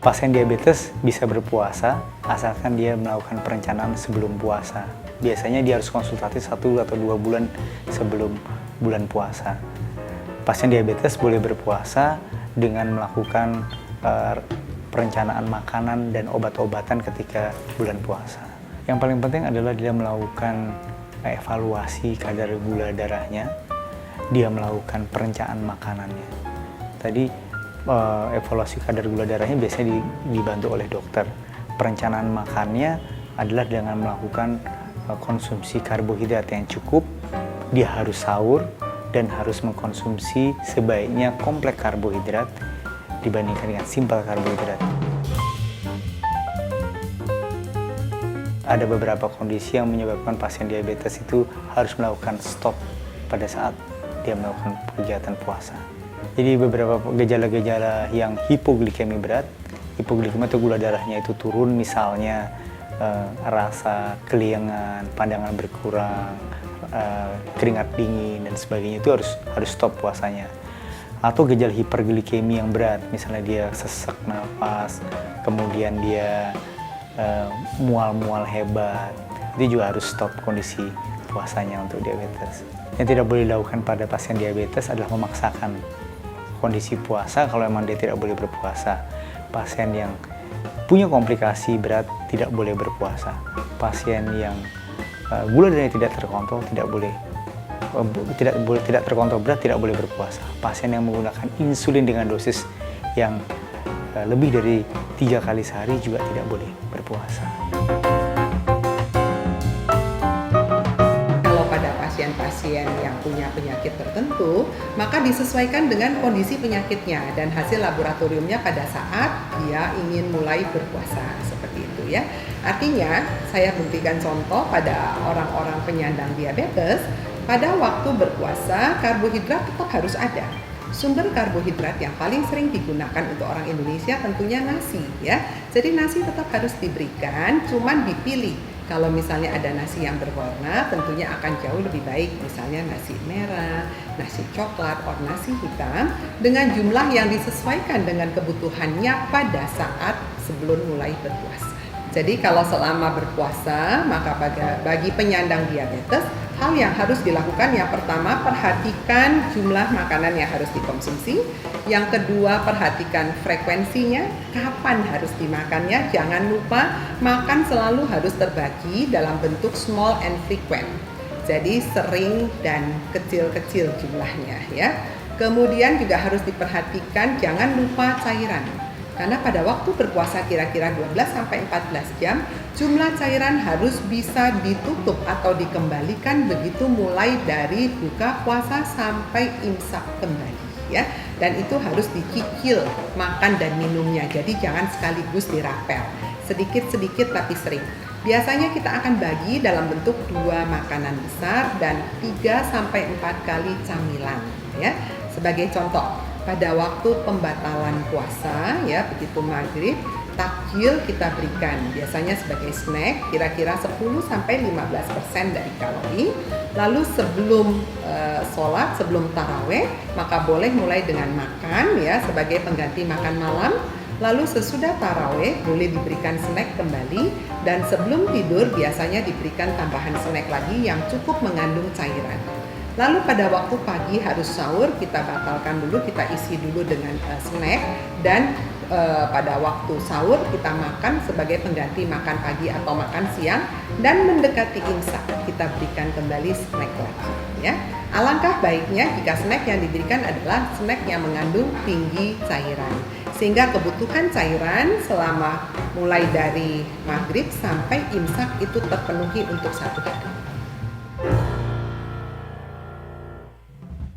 Pasien diabetes bisa berpuasa asalkan dia melakukan perencanaan sebelum puasa. Biasanya dia harus konsultasi 1 atau 2 bulan sebelum bulan puasa. Pasien diabetes boleh berpuasa dengan melakukan perencanaan makanan dan obat-obatan ketika bulan puasa. Yang paling penting adalah dia melakukan evaluasi kadar gula darahnya, dia melakukan perencanaan makanannya. Tadi evaluasi kadar gula darahnya biasanya dibantu oleh dokter. Perencanaan makannya adalah dengan melakukan konsumsi karbohidrat yang cukup. Dia harus sahur dan harus mengkonsumsi sebaiknya kompleks karbohidrat dibandingkan dengan simpel karbohidrat. Ada beberapa kondisi yang menyebabkan pasien diabetes itu harus melakukan stop pada saat dia melakukan kegiatan puasa. Jadi beberapa gejala-gejala yang hipoglikemi berat, hipoglikemi atau gula darahnya itu turun, misalnya rasa keliengan, pandangan berkurang, keringat dingin dan sebagainya, itu harus stop puasanya. Atau gejala hiperglikemi yang berat, misalnya dia sesak nafas, kemudian dia mual-mual hebat, itu juga harus stop kondisi puasanya untuk diabetes. Yang tidak boleh dilakukan pada pasien diabetes adalah memaksakan kondisi puasa kalau memang dia tidak boleh berpuasa. Pasien yang punya komplikasi berat tidak boleh berpuasa. Pasien yang gula darahnya tidak terkontrol tidak terkontrol berat tidak boleh berpuasa. Pasien yang menggunakan insulin dengan dosis yang lebih dari 3 kali sehari juga tidak boleh berpuasa. Pasien yang punya penyakit tertentu, maka disesuaikan dengan kondisi penyakitnya dan hasil laboratoriumnya pada saat dia ingin mulai berpuasa, seperti itu ya. Artinya, saya buktikan contoh pada orang-orang penyandang diabetes, pada waktu berpuasa karbohidrat tetap harus ada. Sumber karbohidrat yang paling sering digunakan untuk orang Indonesia tentunya nasi ya. Jadi nasi tetap harus diberikan, cuman dipilih. Kalau misalnya ada nasi yang berwarna, tentunya akan jauh lebih baik. Misalnya nasi merah, nasi coklat, atau nasi hitam dengan jumlah yang disesuaikan dengan kebutuhannya pada saat sebelum mulai berpuasa. Jadi kalau selama berpuasa, maka bagi penyandang diabetes, hal yang harus dilakukan yang pertama, perhatikan jumlah makanan yang harus dikonsumsi. Yang kedua, perhatikan frekuensinya, kapan harus dimakannya. Jangan lupa makan selalu harus terbagi dalam bentuk small and frequent. Jadi sering dan kecil-kecil jumlahnya ya. Kemudian juga harus diperhatikan jangan lupa cairan. Karena pada waktu berpuasa kira-kira 12-14 jam, jumlah cairan harus bisa ditutup atau dikembalikan begitu mulai dari buka puasa sampai imsak kembali ya. Dan itu harus dicicil makan dan minumnya. Jadi jangan sekaligus dirapel. Sedikit-sedikit tapi sering. Biasanya kita akan bagi dalam bentuk 2 makanan besar dan 3-4 kali camilan ya. Sebagai contoh, pada waktu pembatalan puasa ya, begitu maghrib, takjil kita berikan biasanya sebagai snack kira-kira 10-15% dari kalori. Lalu sebelum sholat, sebelum taraweh, maka boleh mulai dengan makan ya sebagai pengganti makan malam. Lalu sesudah taraweh boleh diberikan snack kembali, dan sebelum tidur biasanya diberikan tambahan snack lagi yang cukup mengandung cairan. Lalu pada waktu pagi harus sahur, kita batalkan dulu, kita isi dulu dengan snack, dan pada waktu sahur kita makan sebagai pengganti makan pagi atau makan siang, dan mendekati imsak kita berikan kembali snack lagi ya. Alangkah baiknya jika snack yang diberikan adalah snack yang mengandung tinggi cairan, sehingga kebutuhan cairan selama mulai dari maghrib sampai imsak itu terpenuhi untuk 1 hari.